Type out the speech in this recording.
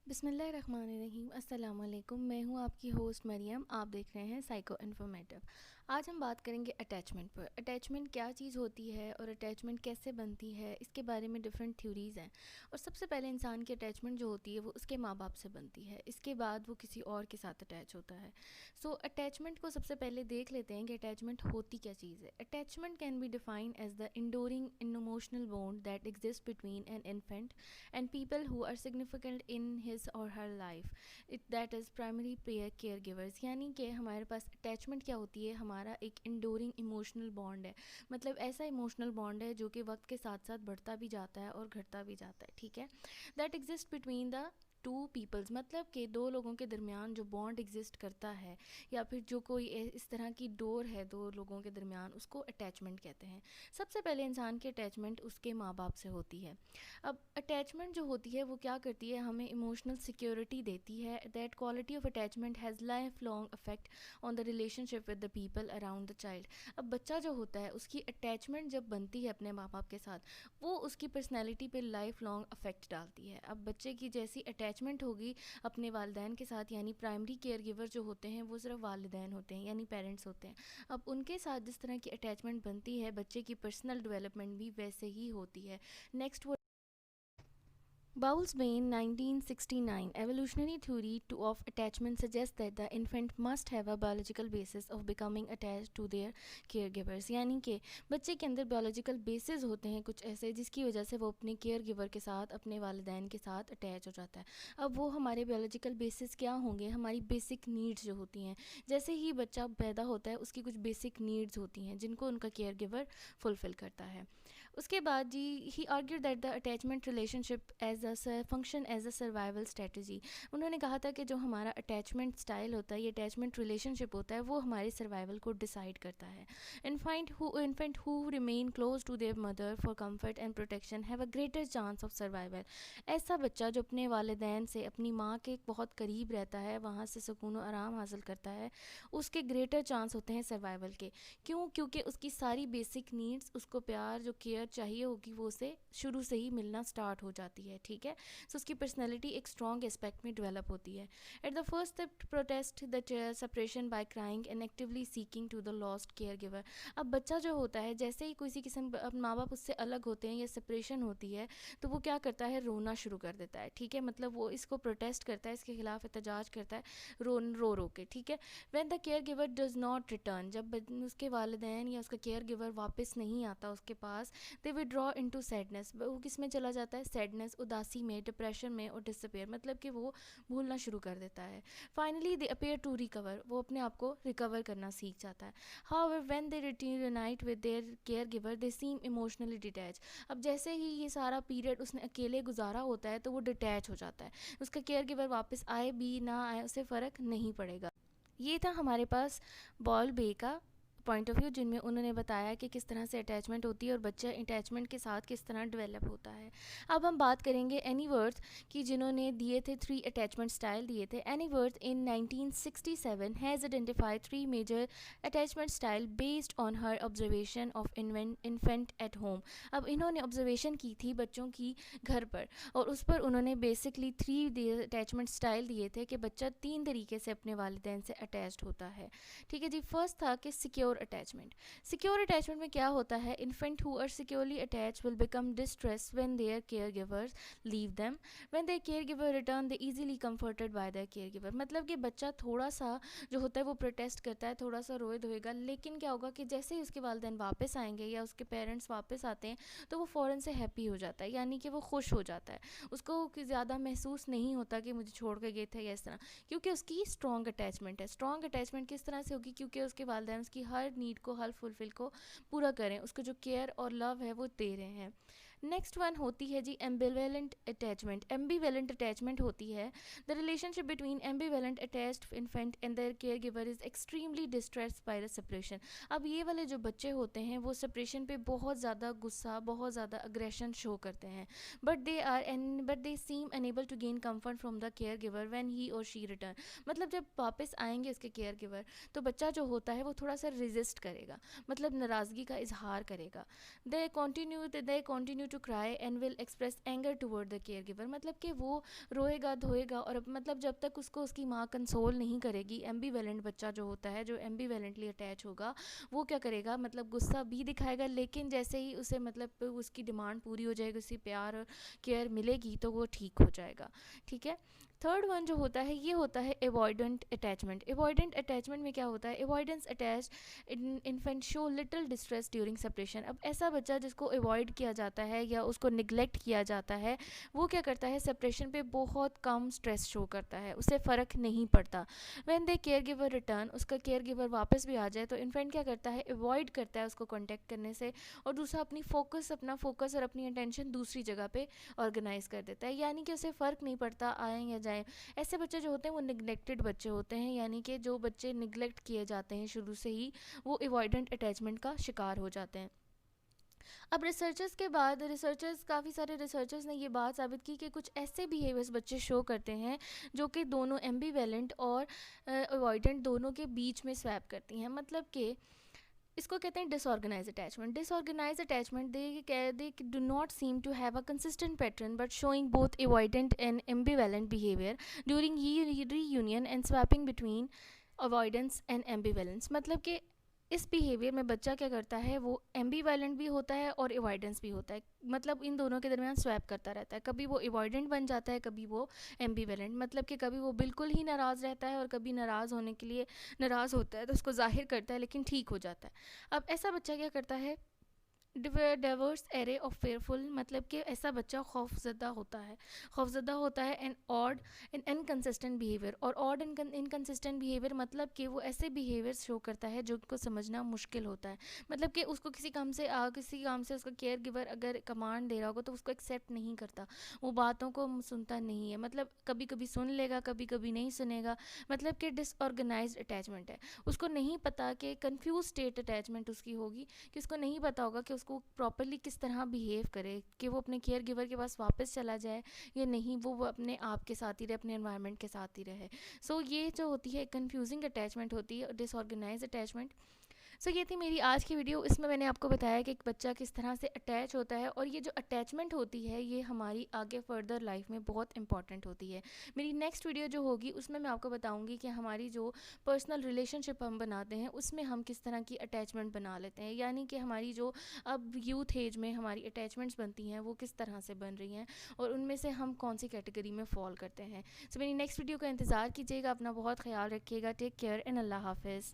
बिस्मिल्लाहिर्रहमानिर्रहीम। अस्सलाम वालेकुम। मैं हूँ आपकी होस्ट मरियम। आप देख रहे हैं साइको इन्फॉर्मेटिव। आज हम बात करेंगे अटैचमेंट पर। अटैचमेंट क्या चीज़ होती है और अटैचमेंट कैसे बनती है, इसके बारे में डिफरेंट थ्योरीज़ हैं। और सबसे पहले इंसान की अटैचमेंट जो होती है वो उसके माँ बाप से बनती है, इसके बाद वो किसी और के साथ अटैच होता है। सो अटैचमेंट को सबसे पहले देख लेते हैं कि अटैचमेंट होती क्या चीज़ है। Attachment can be defined as the enduring emotional bond that exist between an infant and people who are significant in his or her life, that is primary peer caregivers। यानी कि हमारे पास अटैचमेंट क्या होती है, हमारा एक इंडोरिंग इमोशनल बॉन्ड है। मतलब ऐसा इमोशनल बॉन्ड है जो कि वक्त के साथ साथ बढ़ता भी जाता है और घटता भी जाता है, ठीक है। That exist between the two peoples, मतलब कि दो लोगों के दरमियान जो बॉन्ड एग्जिस्ट करता है या फिर जो कोई इस तरह की डोर है दो लोगों के दरमियान, उसको अटैचमेंट कहते हैं। सबसे पहले इंसान की अटैचमेंट उसके माँ बाप से होती है। अब अटैचमेंट जो होती है वो क्या करती है, हमें इमोशनल सिक्योरिटी देती है। That quality of attachment has life long effect on the relationship with the people around the child. अब बच्चा जो होता है उसकी अटैचमेंट जब बनती है अपने माँ बाप के साथ, वो उसकी पर्सनैलिटी पे लाइफ लॉन्ग इफेक्ट डालती है। अब बच्चे की जैसी अटैचमेंट होगी अपने वालिदैन के साथ, यानी प्राइमरी केयर गिवर जो होते हैं वो सिर्फ वालिदैन होते हैं यानी पेरेंट्स होते हैं। अब उनके साथ जिस तरह की अटैचमेंट बनती है, बच्चे की पर्सनल डेवलपमेंट भी वैसे ही होती है। Next Bowles-Bain 1969 evolutionary theory of attachment suggests that the infant must have a biological basis of becoming attached to their caregivers। यानी कि बच्चे के अंदर biological basis होते हैं कुछ ऐसे जिसकी वजह से वो अपने caregiver के साथ, अपने वालिदैन के साथ अटैच हो जाता है। अब वो हमारे biological basis क्या होंगे, हमारी basic needs जो होती हैं। जैसे ही बच्चा पैदा होता है उसकी कुछ basic needs होती हैं जिनको उनका caregiver fulfill करता है। उसके बाद जी he argued that the attachment relationship as a function as a survival strategy. उन्होंने कहा था कि जो हमारा अटैचमेंट स्टाइल होता है, ये अटैचमेंट रिलेशनशिप होता है, वो हमारे सर्वाइवल को डिसाइड करता है। Infant who remain close to their mother for comfort and protection have a greater chance of survival. ऐसा बच्चा जो अपने वालिदैन से, अपनी माँ के बहुत करीब रहता है, वहाँ से सुकून और आराम हासिल करता है, उसके ग्रेटर चांस होते हैं सर्वाइवल के। क्यों? क्योंकि उसकी सारी बेसिक नीड्स, उसको प्यार जो केयर चाहिए होगी वो उसे शुरू से ही मिलना स्टार्ट हो जाती है, ठीक है। सो उसकी पर्सनैलिटी एक स्ट्रॉन्ग एस्पेक्ट में डेवलप होती है। At the first step protest the separation by crying and actively seeking to the lost care giver. अब बच्चा जो होता है, जैसे ही किसी किस्म माँ बाप उससे अलग होते हैं या सेपरेशन होती है, तो वो क्या करता है, रोना शुरू कर देता है, ठीक है। मतलब वो इसको प्रोटेस्ट करता है, इसके खिलाफ एहतजाज करता है, रो रो के, ठीक है। When the care giver does not return, जब उसके वालिदैन या उसका केयर गिवर वापस नहीं आता उसके पास, दे विड्रॉ इनटू सैडनेस। वो किस में चला जाता है, सैडनेस, उदासी में, डिप्रेशन में, और डिसअपेयर, मतलब कि वो भूलना शुरू कर देता है। Finally they appear to recover, वो अपने आप को रिकवर करना सीख जाता है। However when they reunite with their care giver they seem emotionally detach. अब जैसे ही ये सारा पीरियड उसने अकेले गुजारा होता है तो वो डिटैच हो जाता है, उसका केयर गिवर वापस आए भी ना आए उसे फ़र्क नहीं पड़ेगा। ये था हमारे पास बॉल बे का पॉइंट ऑफ व्यू, जिनमें उन्होंने बताया कि किस तरह से अटैचमेंट होती है और बच्चा अटैचमेंट के साथ किस तरह डेवलप होता है। अब हम बात करेंगे एनी वर्थ की, जिन्होंने दिए थे 3 अटैचमेंट स्टाइल दिए थे। Ainsworth in 1967 has identified 3 major attachment style based on her observation of infant at home. अब इन्होंने ऑब्जर्वेशन की थी बच्चों की घर पर, और उस पर उन्होंने बेसिकली 3 अटैचमेंट स्टाइल दिए थे कि बच्चा 3 तरीके से अपने वालिदैन से अटैच्ड होता है, ठीक है जी। फर्स्ट था कि सिक्योर अटैचमेंट। सिक्योर अटैचमेंट में क्या होता है, infant who are securely attach will become distress when their care givers leave them. When their care giver return they easily comforted by their care giver. मतलब कि बच्चा थोड़ा सा जो होता है वो प्रोटेस्ट करता है, थोड़ा सा रोए धोएगा, लेकिन क्या होगा कि जैसे ही उसके वालिदैन वापस आएंगे या उसके पेरेंट्स वापस आते हैं तो वो फ़ौरन से हैप्पी हो जाता है, यानी कि वो खुश हो जाता है। उसको ज़्यादा महसूस नहीं होता कि मुझे छोड़ कर गए थे या इस तरह, क्योंकि उसकी स्ट्रॉन्ग अटैचमेंट है। स्ट्रॉन्ग अटैचमेंट किस तरह से होगी, क्योंकि उसके वालिदैन उसकी हर नीड को, हर फुलफिल को पूरा करें, उसको जो केयर और लव है वो दे रहे हैं। नेक्स्ट वन होती है जी एम्बिवेलेंट अटैचमेंट। एम्बिवेलेंट अटैचमेंट होती है the relationship between ambivalent attached infant and their care giver is extremely distressed by the separation. अब ये वाले जो बच्चे होते हैं वो सेपरेशन पे बहुत ज़्यादा गुस्सा, बहुत ज़्यादा अग्रेशन शो करते हैं, but they seem unable to gain comfort from the care giver when he or she return. मतलब जब वापस आएंगे इसके केयर गिवर तो बच्चा जो होता है वो थोड़ा सा रेजिस्ट करेगा, मतलब नाराज़गी का इजहार करेगा। They continue to cry and will express anger toward the care giver, मतलब कि वो रोएगा धोएगा और मतलब जब तक उसको उसकी माँ कंसोल नहीं करेगी, एम्बीवेलेंट बच्चा जो होता है, जो एम्बीवेलेंटली अटैच होगा, वो क्या करेगा, मतलब गुस्सा भी दिखाएगा, लेकिन जैसे ही उसे मतलब उसकी डिमांड पूरी हो जाएगी, उसे प्यार और केयर मिलेगी तो वो ठीक हो जाएगा। ठीक है। थर्ड वन जो होता है ये होता है एवॉइडेंट अटैचमेंट। एवॉइडेंट अटैचमेंट में क्या होता है, avoidance attach infant show little distress during separation. अब ऐसा बच्चा जिसको अवॉइड किया जाता है या उसको निगलेक्ट किया जाता है, वो क्या करता है, सेपरेशन पे बहुत कम स्ट्रेस शो करता है, उसे फ़र्क नहीं पड़ता। When they care giver return, उसका केयर गिवर वापस भी आ जाए तो इन्फेंट क्या करता है, अवॉइड करता है उसको कॉन्टेक्ट करने से, और दूसरा अपना फोकस और अपनी अटेंशन दूसरी जगह पे ऑर्गेनाइज कर देता है, यानी कि उसे फ़र्क नहीं पड़ता आए या जाए। ऐसे बच्चे जो होते हैं वो निगलेक्टेड बच्चे होते हैं, यानी कि जो बच्चे निगलेक्ट किए जाते हैं शुरू से ही, वो अवॉइडेंट अटैचमेंट का शिकार हो जाते हैं। अब रिसर्चर्स काफ़ी सारे रिसर्चर्स ने ये बात साबित की कि कुछ ऐसे बिहेवियर्स बच्चे शो करते हैं जो कि दोनों एम्बीवेलेंट और अवॉइडेंट दोनों के बीच में स्वैप करती हैं। मतलब कि इसको कहते हैं disorganize attachment. Disorganize attachment they do not seem to have a consistent pattern but showing both avoidant and ambivalent behaviour during reunion and swapping between avoidance and ambivalence. मतलब कि इस बिहेवियर में बच्चा क्या करता है, वो एम्बीवेलेंट भी होता है और अवॉइडेंस भी होता है, मतलब इन दोनों के दरमियान स्वैप करता रहता है। कभी वो अवॉइडेंट बन जाता है, कभी वो एम्बीवेलेंट, मतलब कि कभी वो बिल्कुल ही नाराज़ रहता है और कभी नाराज़ होने के लिए नाराज़ होता है तो उसको जाहिर करता है लेकिन ठीक हो जाता है। अब ऐसा बच्चा क्या करता है, डाइवर्स एरे ऑफ फेयरफुल, मतलब कि ऐसा बच्चा खौफजदा होता है and odd and inconsistent behaviour. और ऑड एंड इनकन्सिस्टेंट बिहेवियर मतलब कि वो ऐसे बिहेवियर शो करता है जो उनको समझना मुश्किल होता है। मतलब कि उसको किसी काम से उसका केयर गिवर अगर कमांड दे रहा होगा तो उसको एक्सेप्ट नहीं करता, वो बातों को सुनता नहीं है, मतलब कभी कभी सुन लेगा कभी कभी नहीं सुनेगा। मतलब कि डिसऑर्गेनाइज्ड अटैचमेंट है, उसको नहीं पता कि कंफ्यूज स्टेट अटैचमेंट उसकी होगी, कि उसको नहीं पता होगा कि उसको प्रॉपरली किस तरह बिहेव करे, कि वो अपने केयर गिवर के पास वापस चला जाए या नहीं, वो अपने आप के साथ ही रहे, अपने एनवायरनमेंट के साथ ही रहे। सो ये जो होती है कंफ्यूजिंग अटैचमेंट होती है, डिसऑर्गेनाइज अटैचमेंट। सो ये थी मेरी आज की वीडियो। इसमें मैंने आपको बताया कि एक बच्चा किस तरह से अटैच होता है, और ये जो अटैचमेंट होती है ये हमारी आगे फर्दर लाइफ में बहुत इंपॉर्टेंट होती है। मेरी नेक्स्ट वीडियो जो होगी उसमें मैं आपको बताऊंगी कि हमारी जो पर्सनल रिलेशनशिप हम बनाते हैं उसमें हम किस तरह की अटैचमेंट बना लेते हैं, यानी कि हमारी जो अब यूथ एज में हमारी अटैचमेंट्स बनती हैं वो किस तरह से बन रही हैं और उनमें से हम कौन सी कैटेगरी में फॉल करते हैं। सो मेरी नेक्स्ट वीडियो का इंतज़ार कीजिएगा, अपना बहुत ख्याल रखिएगा, टेक केयर एंड अल्लाह हाफिज़।